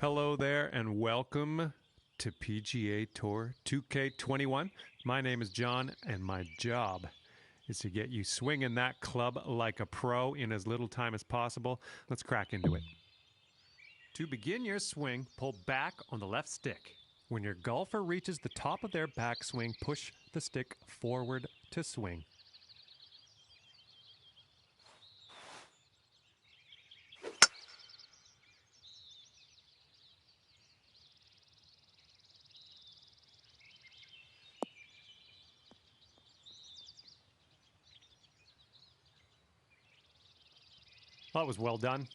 Hello there and welcome to PGA Tour 2K21. My name is John and my job is to get you swinging that club like a pro in as little time as possible. Let's crack into it. To begin your swing, pull back on the left stick. When your golfer reaches the top of their backswing, push the stick forward to swing. That was well done.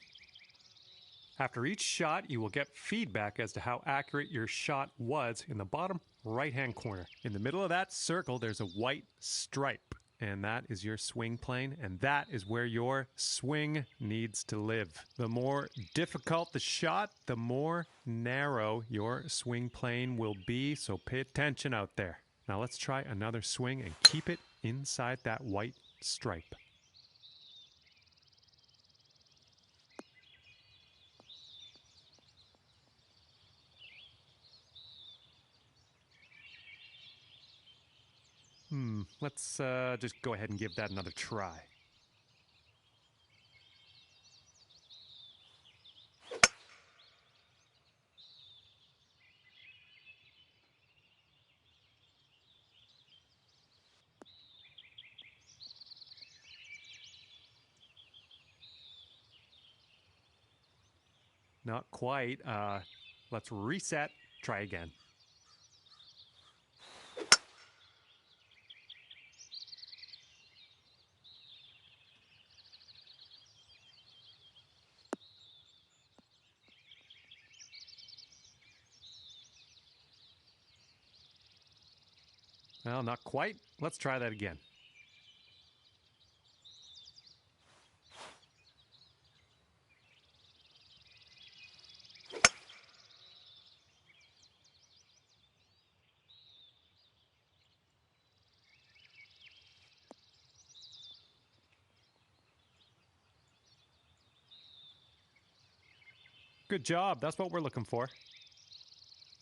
After each shot, you will get feedback as to how accurate your shot was in the bottom right-hand corner. In the middle of that circle, there's a white stripe, and that is your swing plane, and that is where your swing needs to live. The more difficult the shot, the more narrow your swing plane will be, so pay attention out there. Now let's try another swing and keep it inside that white stripe. Let's just go ahead and give that another try. Not quite. Let's reset. Try again. Well, not quite. Let's try that again. Good job. That's what we're looking for.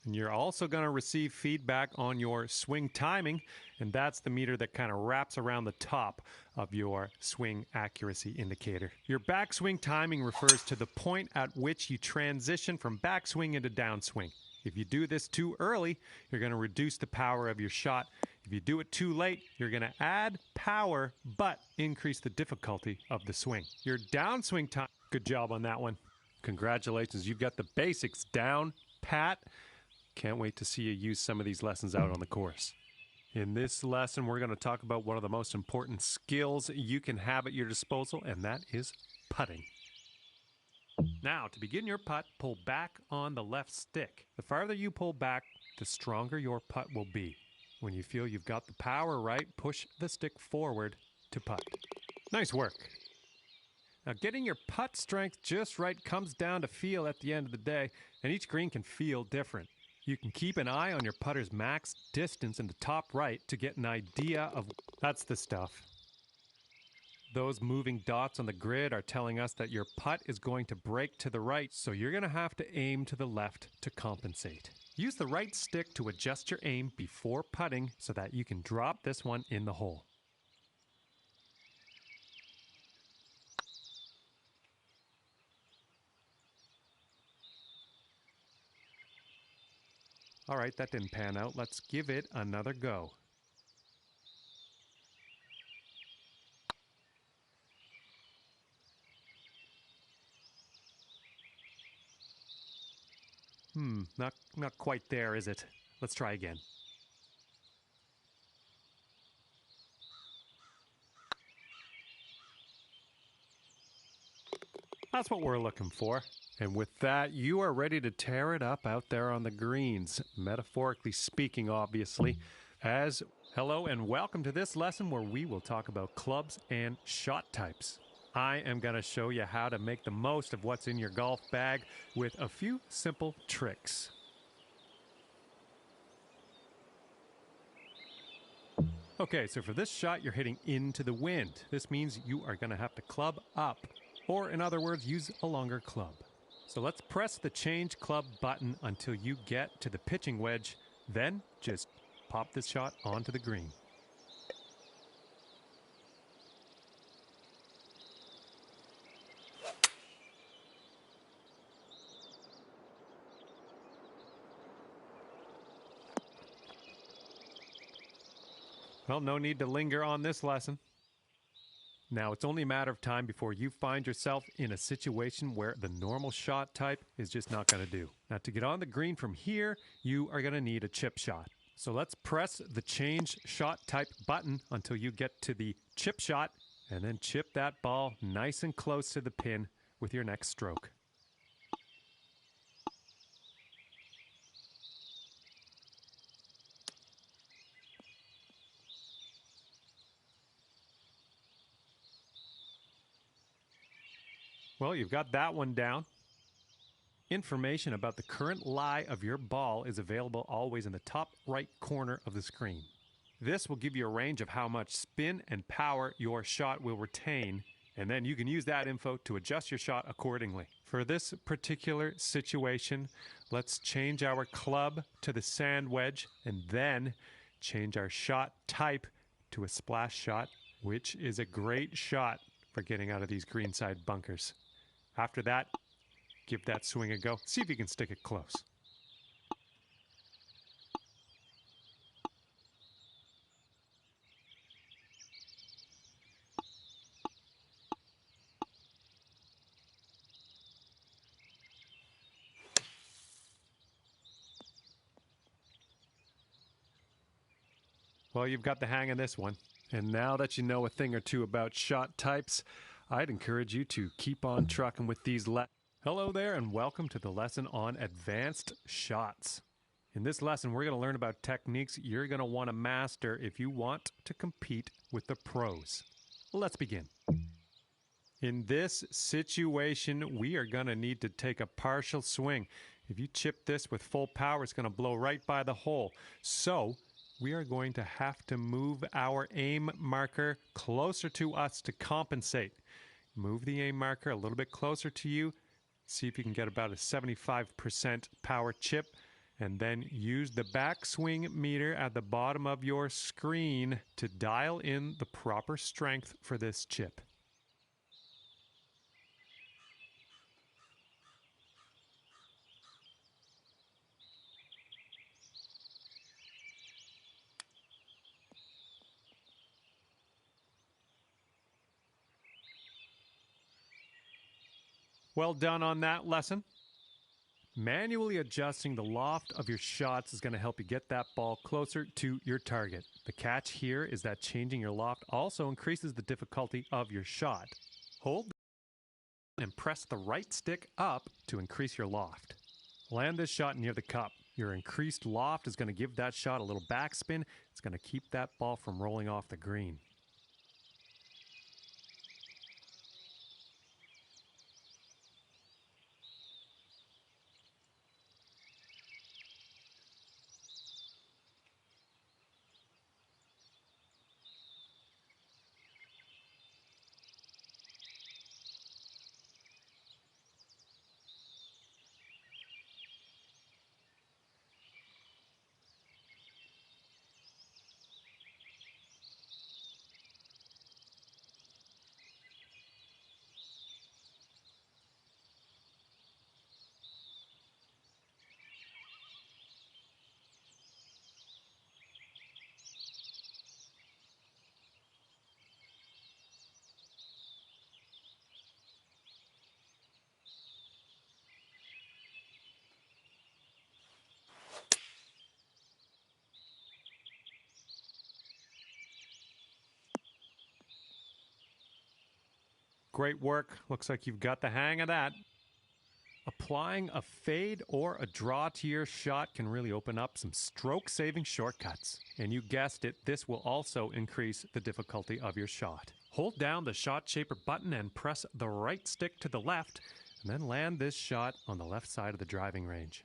And you're also going to receive feedback on your swing timing, and that's the meter that kind of wraps around the top of your swing accuracy indicator. Your backswing timing refers to the point at which you transition from backswing into downswing. If you do this too early, you're going to reduce the power of your shot. If you do it too late, you're going to add power but increase the difficulty of the swing. Your downswing time, good job on that one. Congratulations, you've got the basics down pat. Can't wait to see you use some of these lessons out on the course. In this lesson, we're going to talk about one of the most important skills you can have at your disposal, and that is putting. Now, to begin your putt, pull back on the left stick. The farther you pull back, the stronger your putt will be. When you feel you've got the power right, push the stick forward to putt. Nice work. Now, getting your putt strength just right comes down to feel at the end of the day, and each green can feel different. You can keep an eye on your putter's max distance in the top right to get an idea of... That's the stuff. Those moving dots on the grid are telling us that your putt is going to break to the right, so you're going to have to aim to the left to compensate. Use the right stick to adjust your aim before putting so that you can drop this one in the hole. All right, that didn't pan out. Let's give it another go. Not quite there, is it? Let's try again. That's what we're looking for. And with that, you are ready to tear it up out there on the greens, metaphorically speaking, obviously. Hello and welcome to this lesson where we will talk about clubs and shot types. I am going to show you how to make the most of what's in your golf bag with a few simple tricks. Okay, so for this shot, you're hitting into the wind. This means you are going to have to club up, or in other words, use a longer club. So let's press the change club button until you get to the pitching wedge. Then just pop this shot onto the green. Well, no need to linger on this lesson. Now, it's only a matter of time before you find yourself in a situation where the normal shot type is just not going to do. Now, to get on the green from here, you are going to need a chip shot. So let's press the change shot type button until you get to the chip shot, and then chip that ball nice and close to the pin with your next stroke. Well, you've got that one down. Information about the current lie of your ball is available always in the top right corner of the screen. This will give you a range of how much spin and power your shot will retain, and then you can use that info to adjust your shot accordingly. For this particular situation, let's change our club to the sand wedge and then change our shot type to a splash shot, which is a great shot for getting out of these greenside bunkers. After that, give that swing a go. See if you can stick it close. Well, you've got the hang of this one. And now that you know a thing or two about shot types, I'd encourage you to keep on trucking with these Hello there, and welcome to the lesson on advanced shots. In this lesson, we're going to learn about techniques you're going to want to master if you want to compete with the pros. Let's begin. In this situation, we are going to need to take a partial swing. If you chip this with full power, it's going to blow right by the hole. So we are going to have to move our aim marker closer to us to compensate. Move the aim marker a little bit closer to you. See if you can get about a 75% power chip. And then use the backswing meter at the bottom of your screen to dial in the proper strength for this chip. Well done on that lesson. Manually adjusting the loft of your shots is going to help you get that ball closer to your target. The catch here is that changing your loft also increases the difficulty of your shot. Hold and press the right stick up to increase your loft. Land this shot near the cup. Your increased loft is going to give that shot a little backspin. It's going to keep that ball from rolling off the green. Great work. Looks like you've got the hang of that. Applying a fade or a draw to your shot can really open up some stroke-saving shortcuts. And you guessed it, this will also increase the difficulty of your shot. Hold down the shot shaper button and press the right stick to the left, and then land this shot on the left side of the driving range.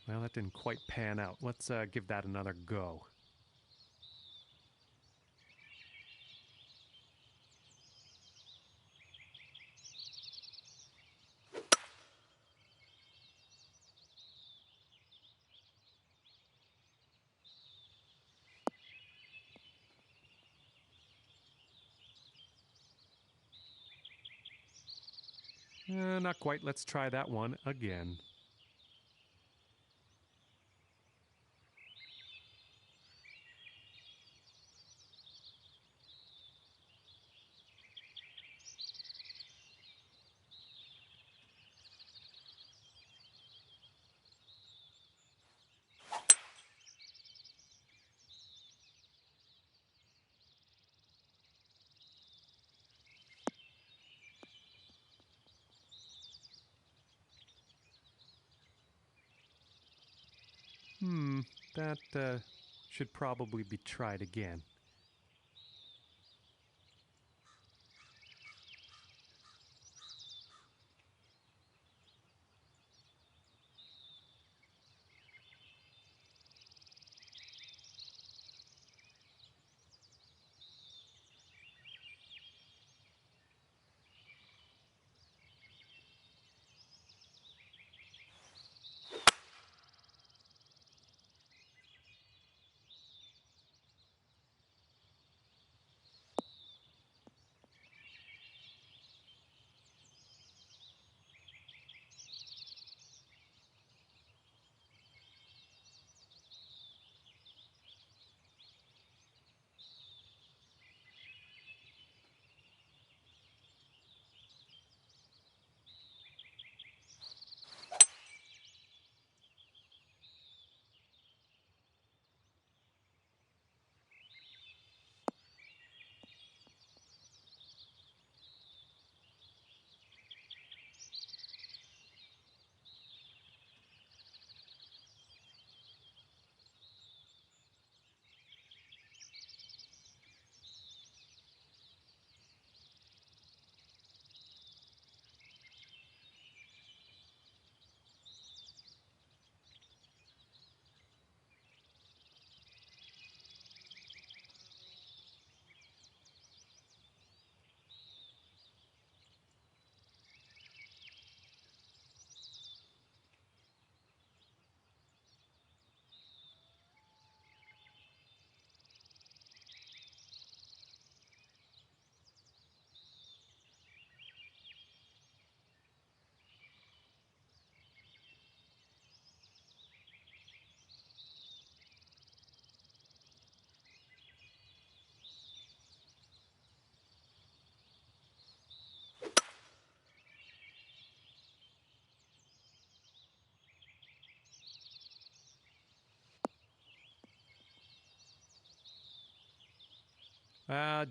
Well, that didn't quite pan out. Let's give that another go. Not quite. Let's try that one again. That should probably be tried again.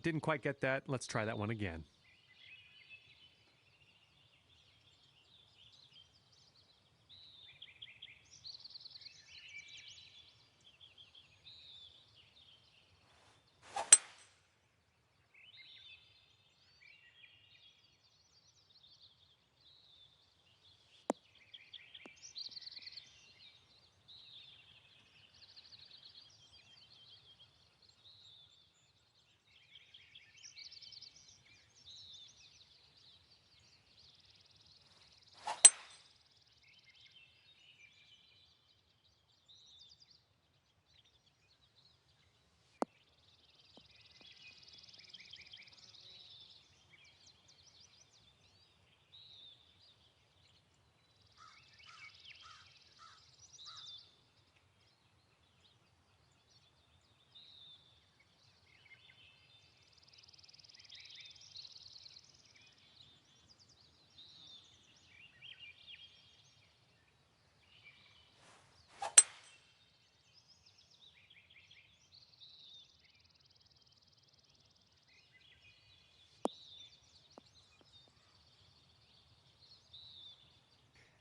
Didn't quite get that. Let's try that one again.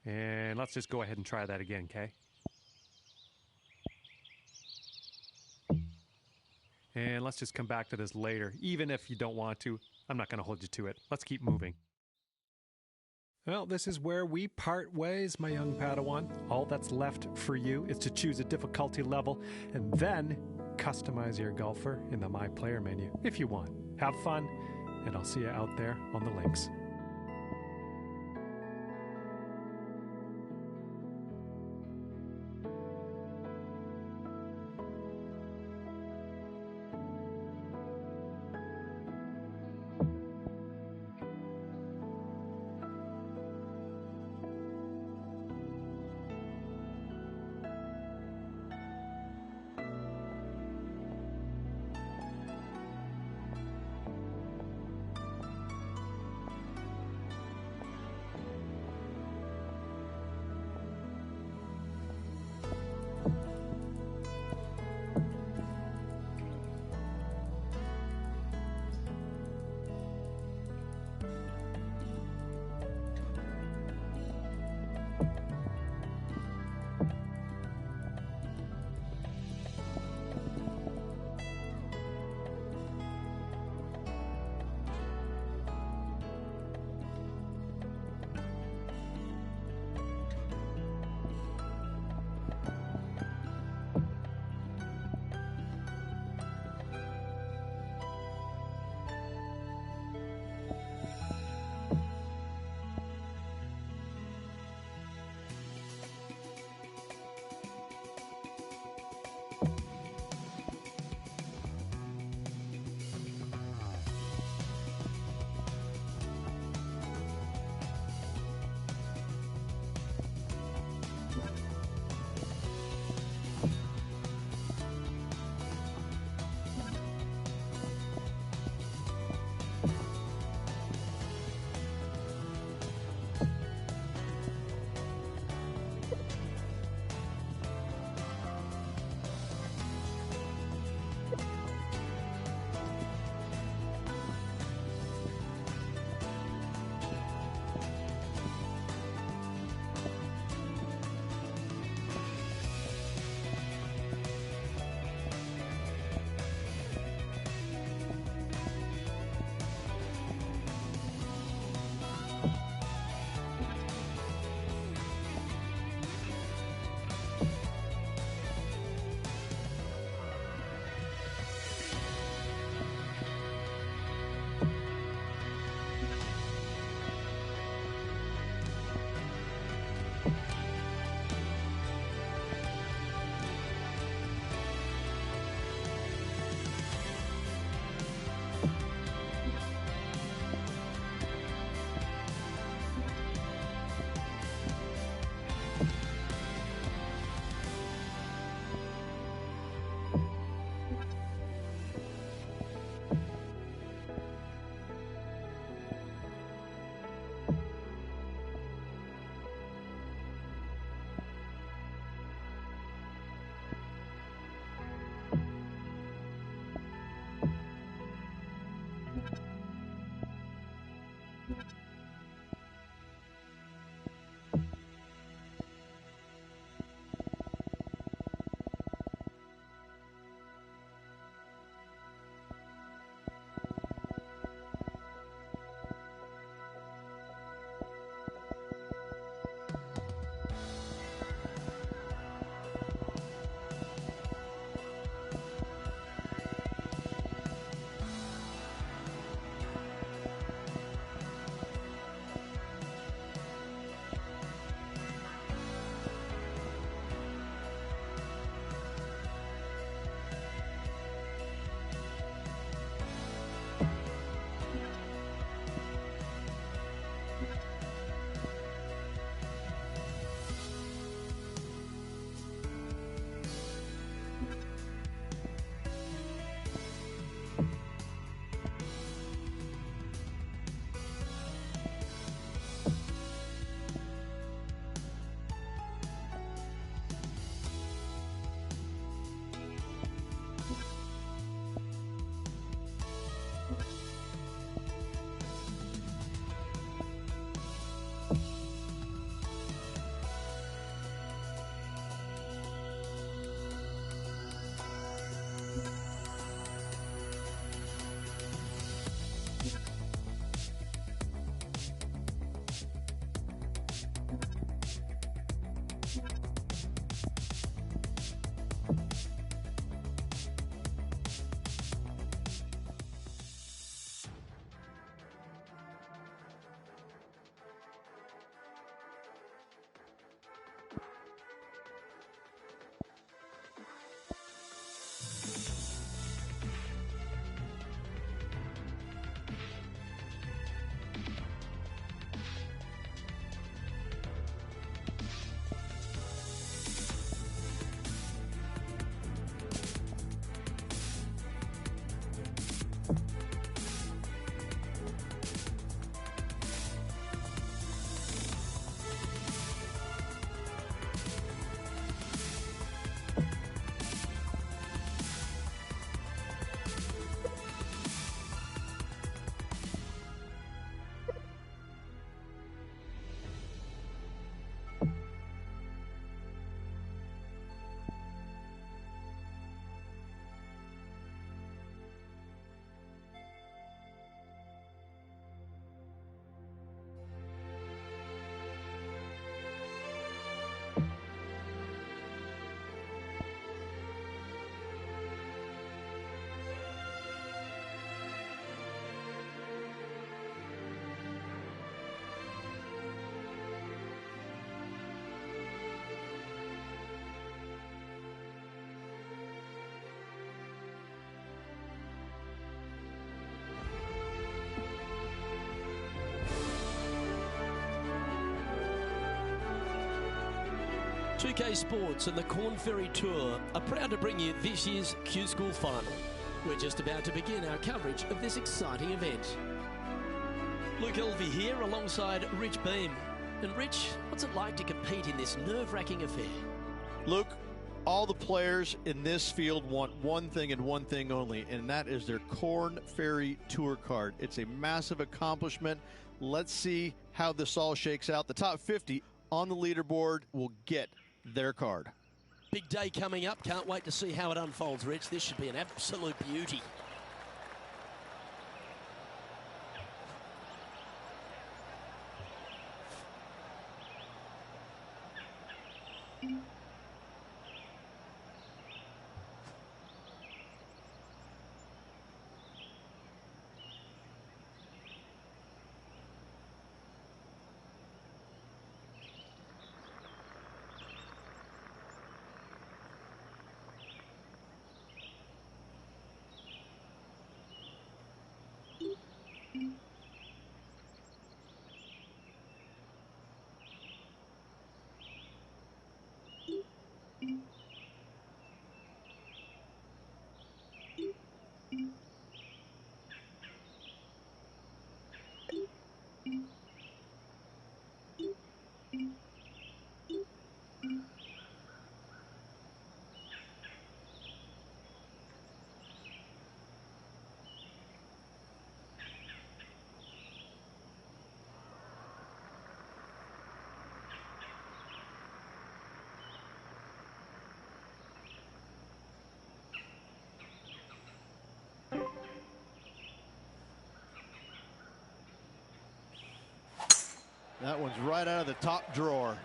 And let's just go ahead and try that again, okay? And let's just come back to this later. Even if you don't want to, I'm not going to hold you to it. Let's keep moving. Well, this is where we part ways, my young Padawan. All that's left for you is to choose a difficulty level and then customize your golfer in the My Player menu if you want. Have fun, and I'll see you out there on the links. 2K Sports and the Corn Ferry Tour are proud to bring you this year's Q School Final. We're just about to begin our coverage of this exciting event. Luke Elvey here alongside Rich Beam. And Rich, what's it like to compete in this nerve-wracking affair? Luke, all the players in this field want one thing and one thing only, and that is their Corn Ferry Tour card. It's a massive accomplishment. Let's see how this all shakes out. The top 50 on the leaderboard will get their card. Big day coming up. Can't wait to see how it unfolds, Rich. This should be an absolute beauty. That one's right out of the top drawer.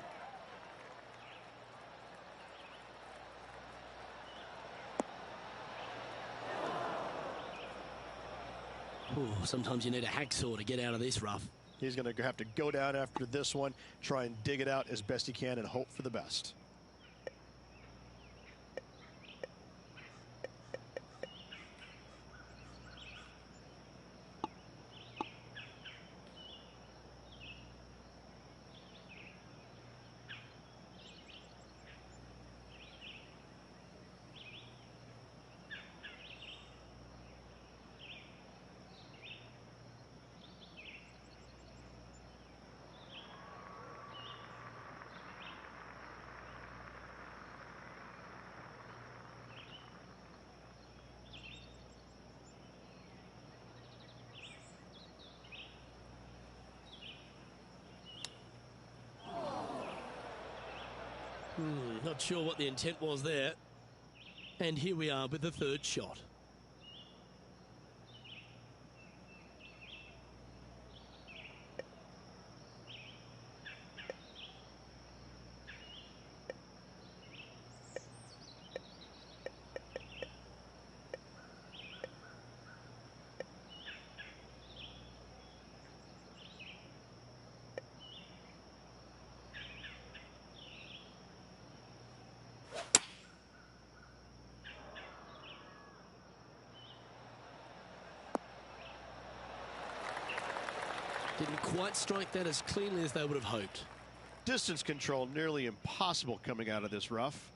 Ooh, sometimes you need a hacksaw to get out of this rough. He's going to have to go down after this one, try and dig it out as best he can and hope for the best. Not sure what the intent was there. And here we are with the third shot. Didn't quite strike that as cleanly as they would have hoped. Distance control nearly impossible coming out of this rough.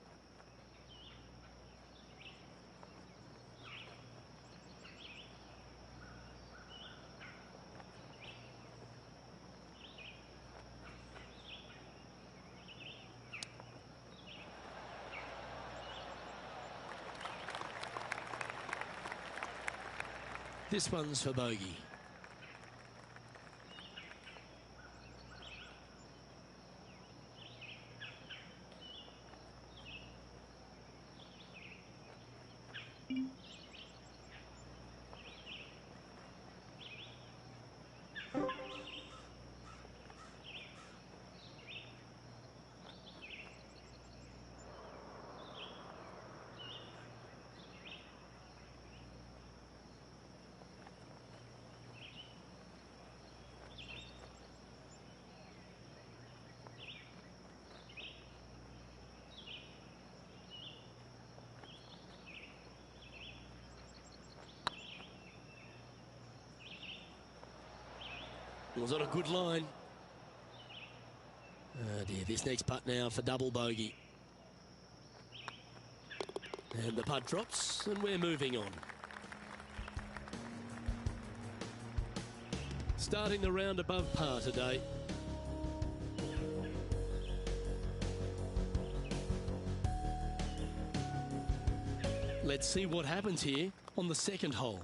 This one's for bogey. Was on a good line. Oh dear, this next putt now for double bogey. And the putt drops, and we're moving on. Starting the round above par today. Let's see what happens here on the second hole.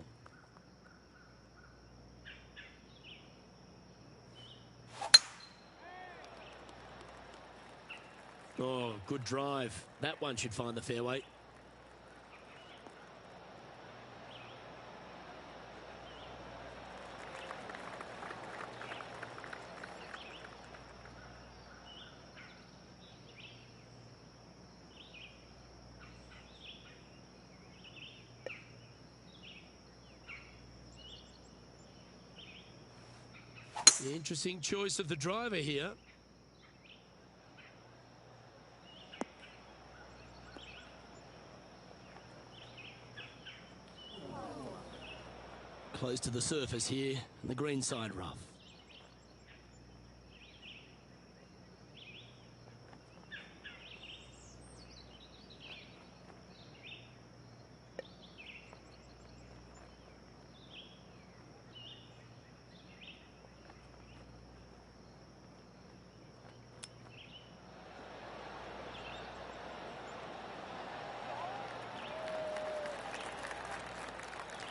Oh, good drive. That one should find the fairway. Interesting choice of the driver here. Close to the surface here, and the green side rough.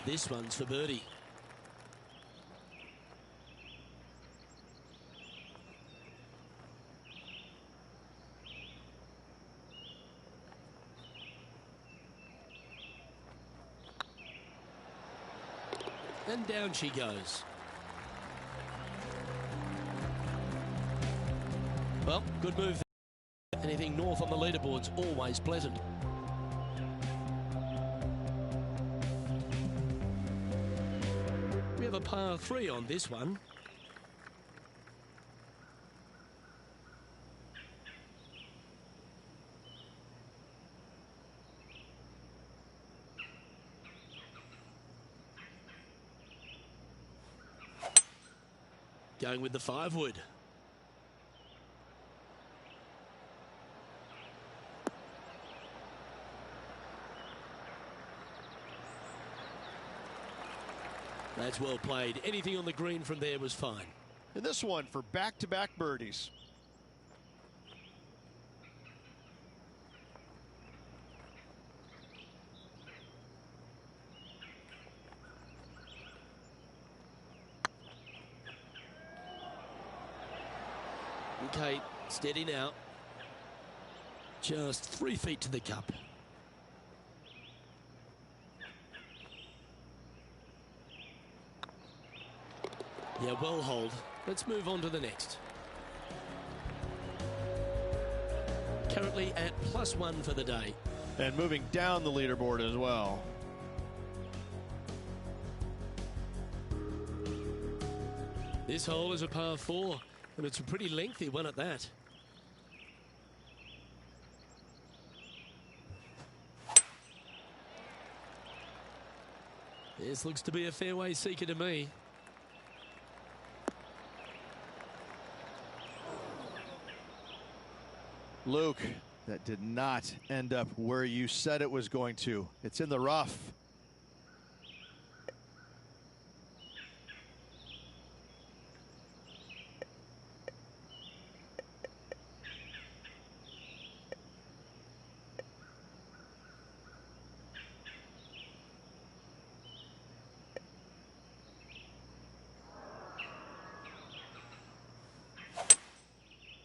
This one's for birdie. And down she goes. Well, good move. Anything north on the leaderboard's always pleasant. We have a par 3 on this one. Going with the 5-wood. That's well played. Anything on the green from there was fine. And this one for back-to-back birdies. Okay, steady now. Just 3 feet to the cup. Yeah, well hold. Let's move on to the next. Currently at +1 for the day. And moving down the leaderboard as well. This hole is a par 4, and it's a pretty lengthy one at that. This looks to be a fairway seeker to me. Luke, that did not end up where you said it was going to. It's in the rough.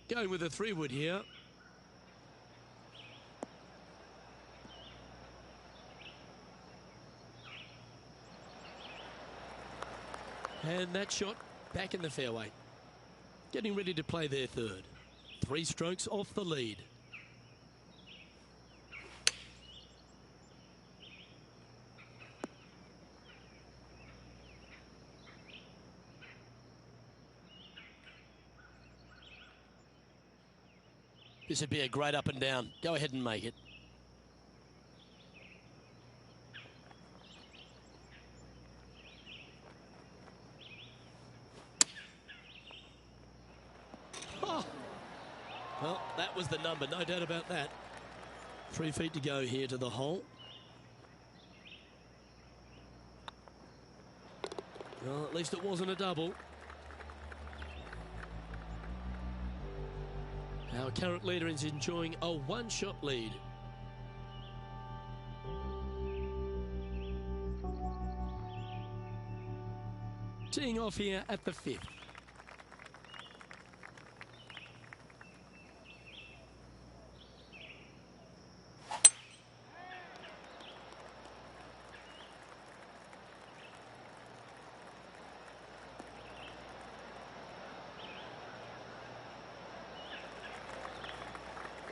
Going with a 3-wood here. And that shot back in the fairway. Getting ready to play their third. 3 strokes off the lead. This would be a great up and down. Go ahead and make it. Oh. Well, that was the number, no doubt about that. 3 feet to go here to the hole. Well, at least it wasn't a double. Our current leader is enjoying a one-shot lead. Teeing off here at the 5th.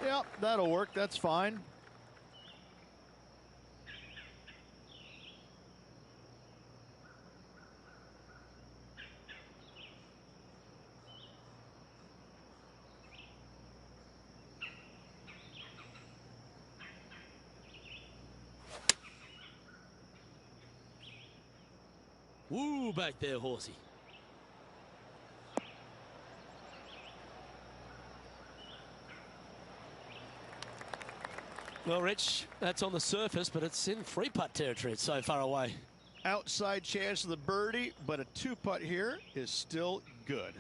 Yep, that'll work. That's fine. Woo, back there, horsey. Well, Rich, that's on the surface, but it's in free putt territory. It's so far away. Outside chance of the birdie, but a 2-putt here is still good.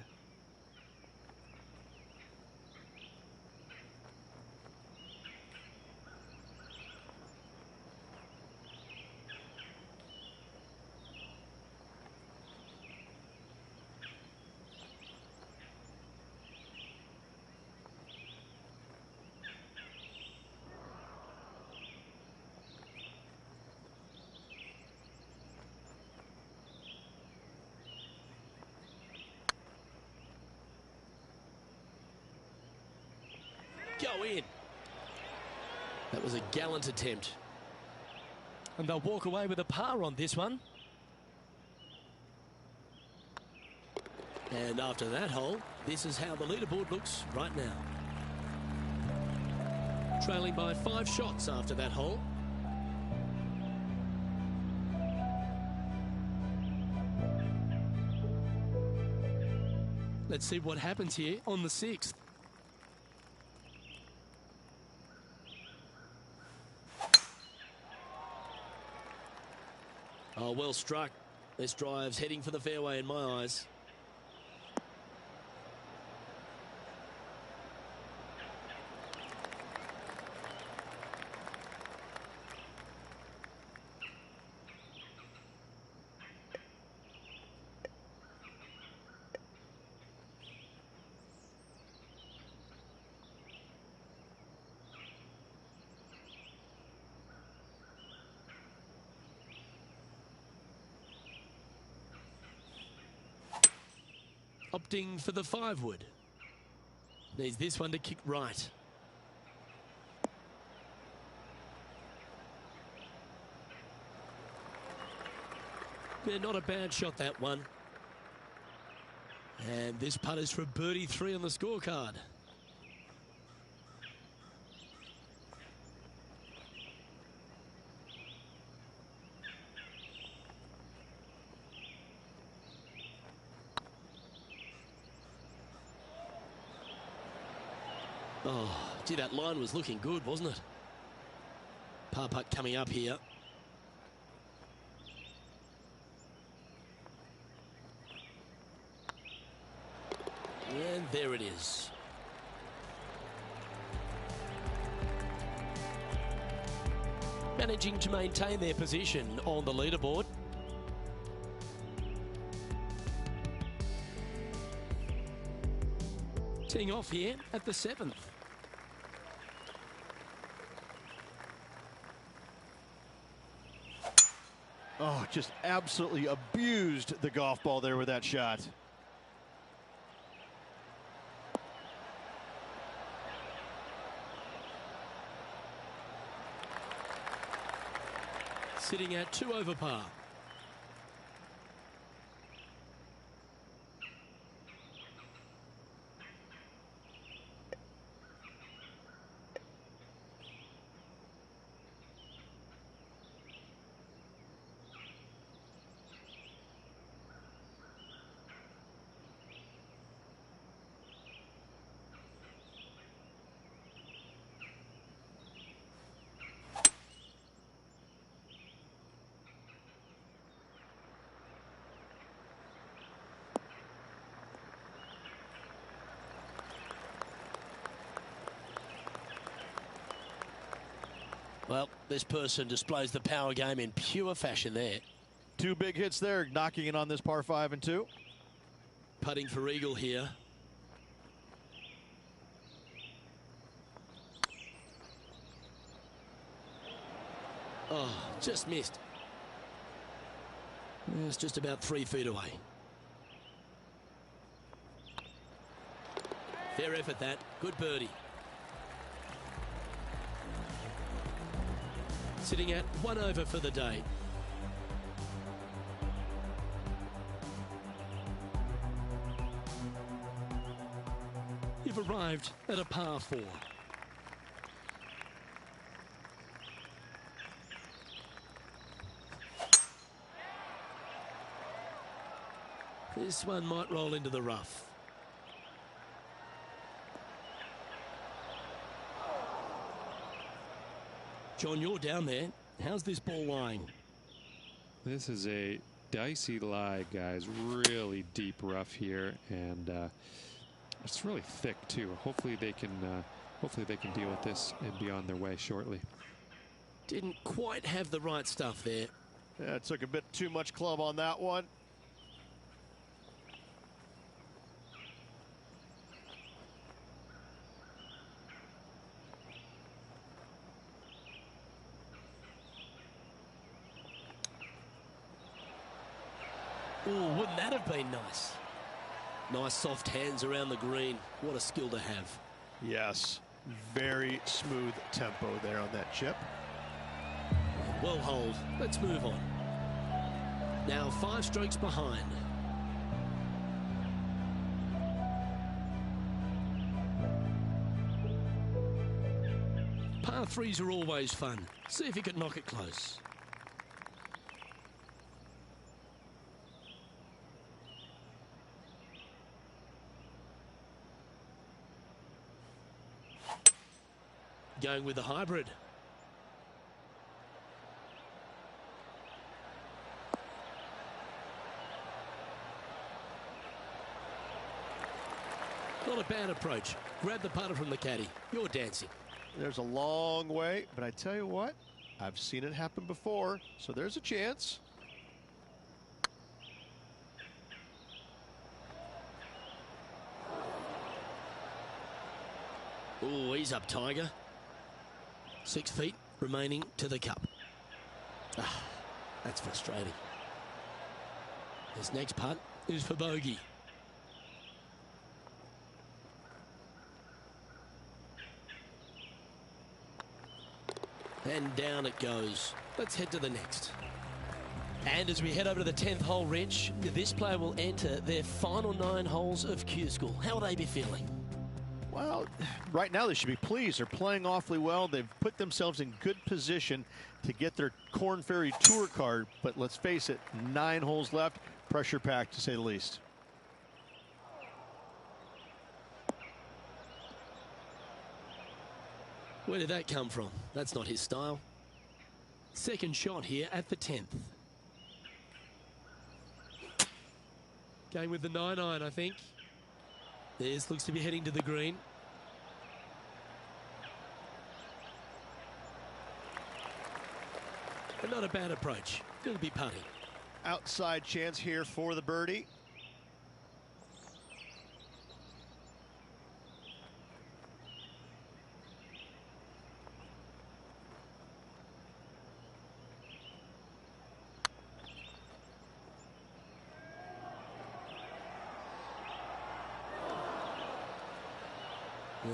Go in. That was a gallant attempt. And they'll walk away with a par on this one. And after that hole, this is how the leaderboard looks right now. Trailing by 5 shots after that hole. Let's see what happens here on the 6th. Oh, well struck. This drive's heading for the fairway in my eyes. Opting for the 5-wood. Needs this one to kick right. Yeah, not a bad shot, that one. And this putt is for birdie 3 on the scorecard. Oh, gee, that line was looking good, wasn't it? Par putt coming up here. And there it is. Managing to maintain their position on the leaderboard. Teeing off here at the 7th. Oh, just absolutely abused the golf ball there with that shot. Sitting at 2 over par. Well, this person displays the power game in pure fashion there. 2 big hits there, knocking in on this par 5 and 2. Putting for eagle here. Oh, just missed. It's just about 3 feet away. Fair effort that. Good birdie. Sitting at 1 over for the day. You've arrived at a par 4. This one might roll into the rough. John, you're down there. How's this ball lying? This is a dicey lie, guys. Really deep rough here, and it's really thick too. Hopefully they can deal with this and be on their way shortly. Didn't quite have the right stuff there. Yeah, it took a bit too much club on that one. Oh, wouldn't that have been nice? Nice soft hands around the green. What a skill to have. Yes, very smooth tempo there on that chip. Well holed. Let's move on. Now 5 strokes behind. Par 3s are always fun. See if you can knock it close. Going with the hybrid. Not a bad approach. Grab the putter from the caddy. You're dancing. There's a long way, but I tell you what, I've seen it happen before, so there's a chance. Oh, he's up, Tiger. 6 feet remaining to the cup. Ah, that's frustrating. His next putt is for bogey. And down it goes. Let's head to the next. And as we head over to the 10th hole, Rich, this player will enter their final 9 holes of Q School. How will they be feeling? Well, right now they should be pleased. They're playing awfully well. They've put themselves in good position to get their Korn Ferry Tour card. But let's face it, 9 holes left. Pressure packed, to say the least. Where did that come from? That's not his style. Second shot here at the 10th. Going with the 9-iron, I think. This looks to be heading to the green. But not a bad approach. Going to be putting. Outside chance here for the birdie.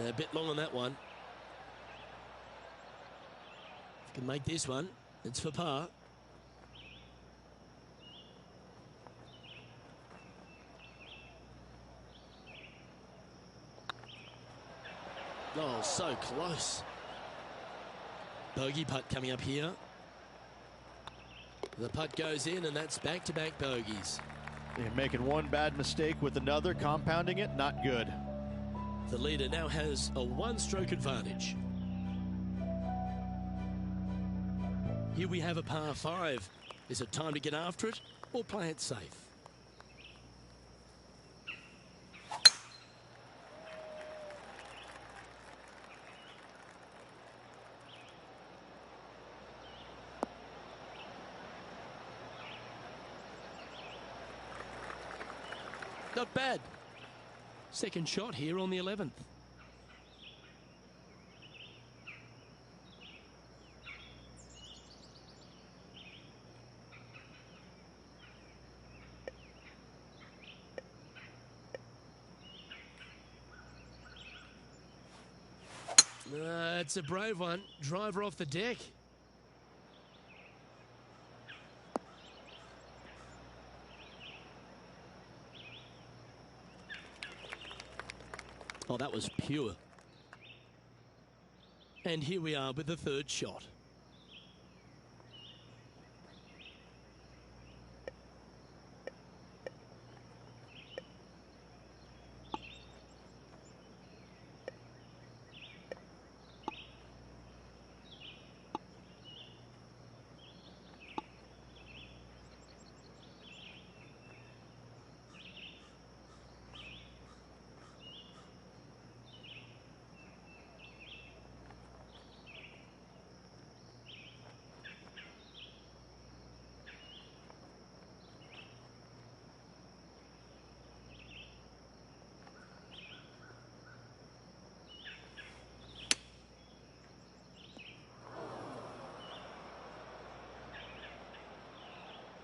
A bit long on that one. If you can make this one, it's for par. Oh, so close. Bogey putt coming up here. The putt goes in, and that's back-to-back bogeys. They're making one bad mistake with another, compounding it, not good. The leader now has a 1-stroke advantage. Here we have a par 5. Is it time to get after it or play it safe? got bad. Second shot here on the 11th. It's a brave one. Driver off the deck. Oh, that was pure. And here we are with the third shot.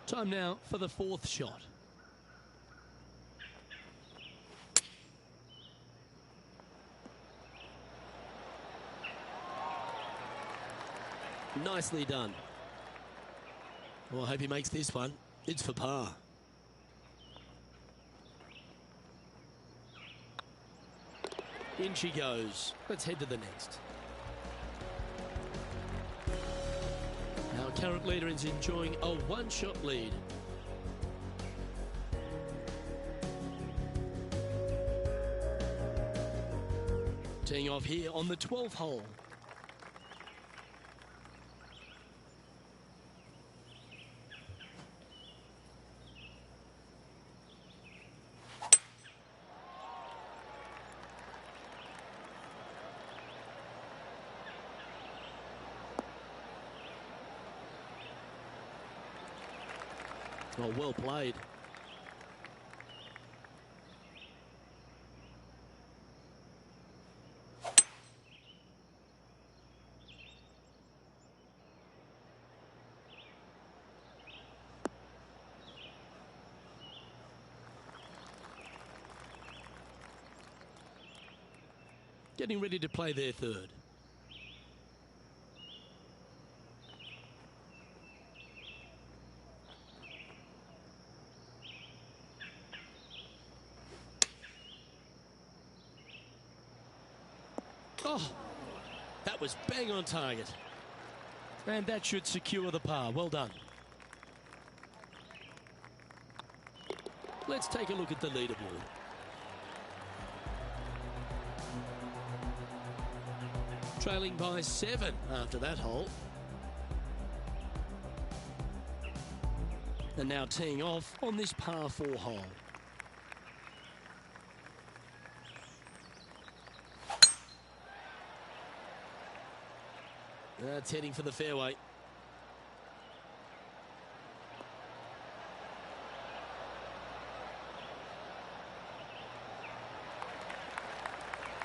Time now for the fourth shot. Nicely done. Well, I hope he makes this one. It's for par. In she goes. Let's head to the next. Our current leader is enjoying a one-shot lead. Teeing off here on the 12th hole. Oh, well played. Getting ready to play their third. Oh, that was bang on target. And that should secure the par. Well done. Let's take a look at the leaderboard. Trailing by 7 after that hole. And now teeing off on this par 4 hole. That's heading for the fairway.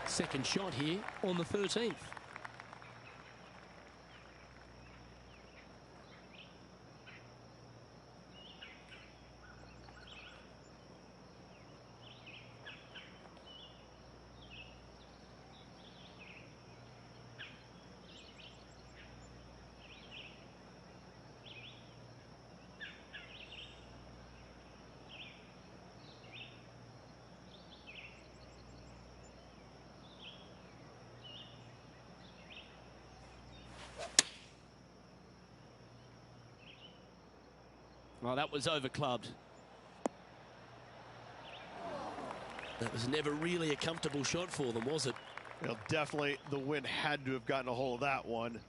Second shot here on the 13th. Well, that was over-clubbed. That was never really a comfortable shot for them, was it? Well, definitely the wind had to have gotten a hold of that one.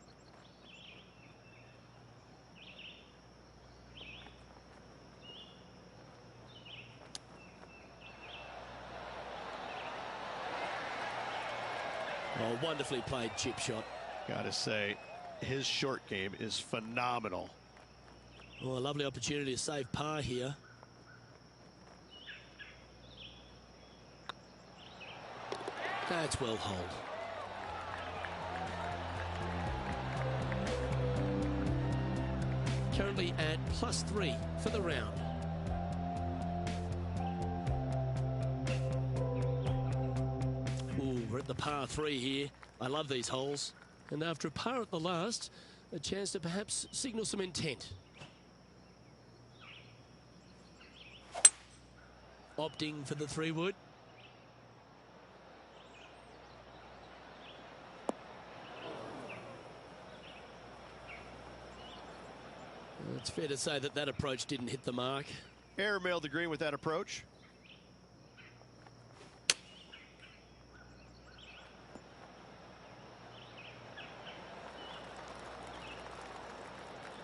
Oh, wonderfully played chip shot. Gotta say, his short game is phenomenal. Oh, a lovely opportunity to save par here. That's well holed. Currently at +3 for the round. Ooh, we're at the par 3 here. I love these holes. And after a par at the last, a chance to perhaps signal some intent. Opting for the 3-wood. It's fair to say that that approach didn't hit the mark. Airmail the green with that approach.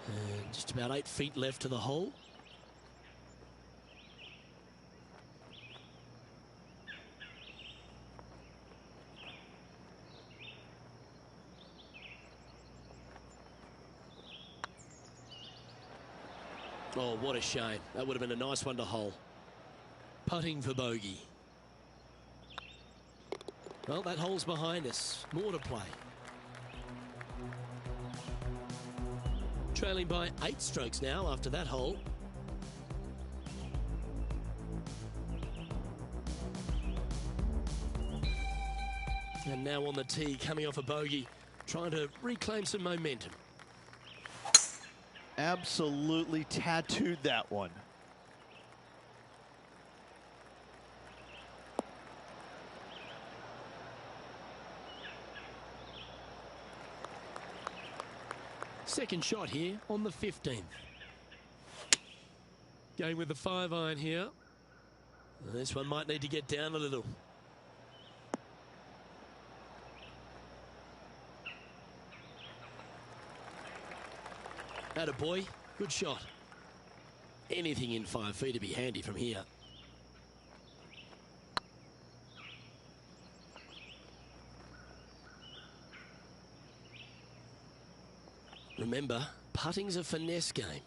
And just about 8 feet left to the hole. Oh, what a shame. That would have been a nice one to hole. Putting for bogey. Well, that hole's behind us. More to play. Trailing by 8 strokes now after that hole. And now on the tee, coming off a bogey, trying to reclaim some momentum. Absolutely tattooed that one. Second shot here on the 15th. Going with the 5-iron here. This one might need to get down a little. Attaboy, good shot. Anything in 5 feet to be handy from here. Remember, putting's a finesse game.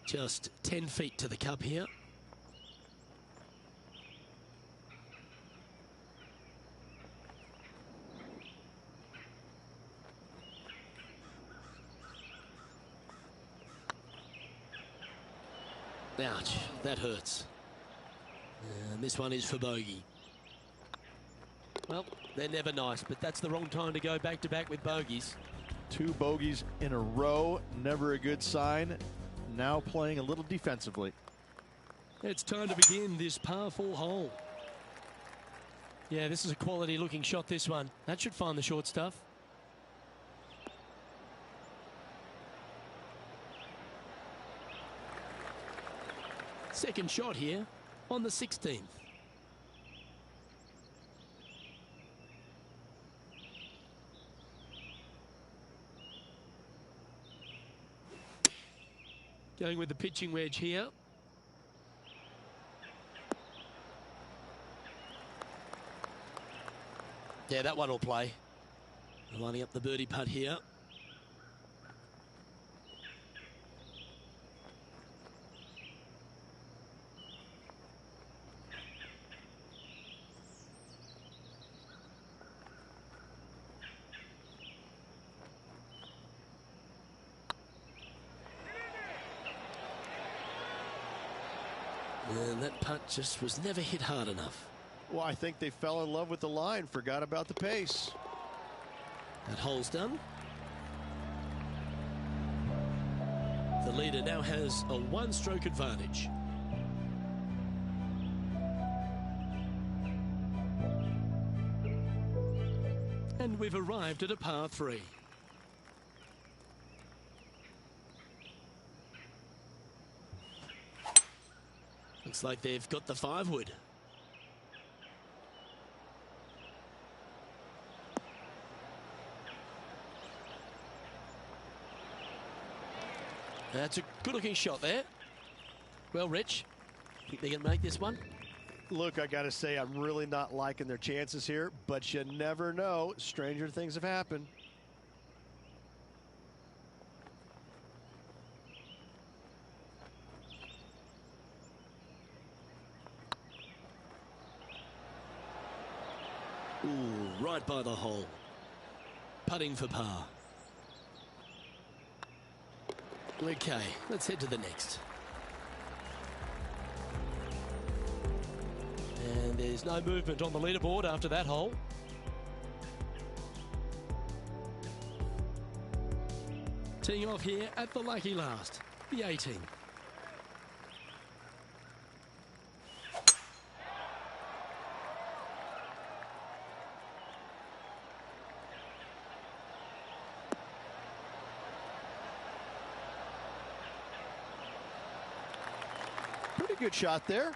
Just 10 feet to the cup here. Ouch, that hurts. And this one is for bogey. Well, they're never nice, but that's the wrong time to go back-to-back with bogeys. 2 bogeys in a row, never a good sign. Now playing a little defensively. It's time to begin this par 4 hole. Yeah, this is a quality looking shot, this one. That should find the short stuff. Second shot here on the 16th. Going with the pitching wedge here. Yeah, that one will play. Lining up the birdie putt here. And that putt just was never hit hard enough. Well, I think they fell in love with the line, forgot about the pace. That hole's done. The leader now has a 1-stroke advantage. And we've arrived at a par 3. Looks like they've got the 5-wood. That's a good-looking shot there. Well, Rich, think they can make this one? Look, I got to say, I'm really not liking their chances here, but you never know. Stranger things have happened. Ooh, right by the hole. Putting for par. Okay, let's head to the next. And there's no movement on the leaderboard after that hole. Teeing off here at the lucky last, the 18. Pretty good shot there.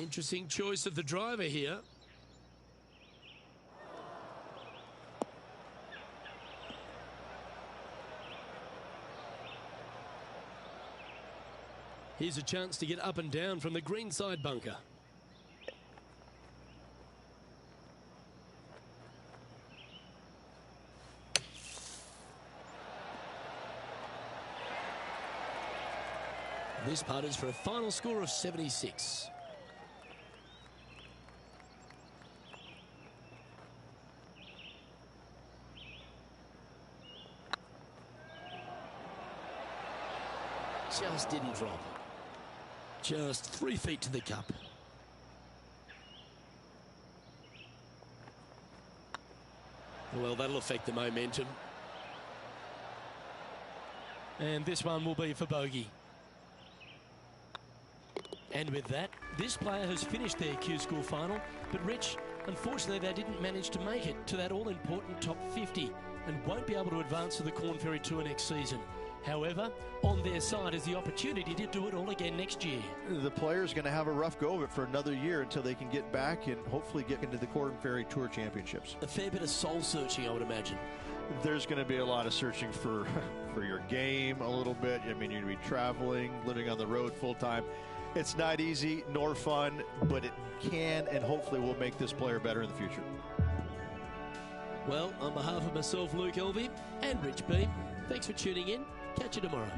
Interesting choice of the driver here. Here's a chance to get up and down from the greenside bunker. This putt is for a final score of 76. Just didn't drop. Just 3 feet to the cup. Well, that'll affect the momentum. And this one will be for bogey. And with that, this player has finished their Q School final. But Rich, unfortunately, they didn't manage to make it to that all-important top 50 and won't be able to advance to the Corn Ferry Tour next season. However, on their side is the opportunity to do it all again next year. The player's going to have a rough go of it for another year until they can get back and hopefully get into the Corn Ferry Tour Championships. A fair bit of soul searching, I would imagine. There's going to be a lot of searching for your game a little bit. I mean, you're going to be traveling, living on the road full time. It's not easy nor fun, but it can and hopefully will make this player better in the future. Well, on behalf of myself, Luke Elvey, and Rich B, thanks for tuning in. Catch you tomorrow.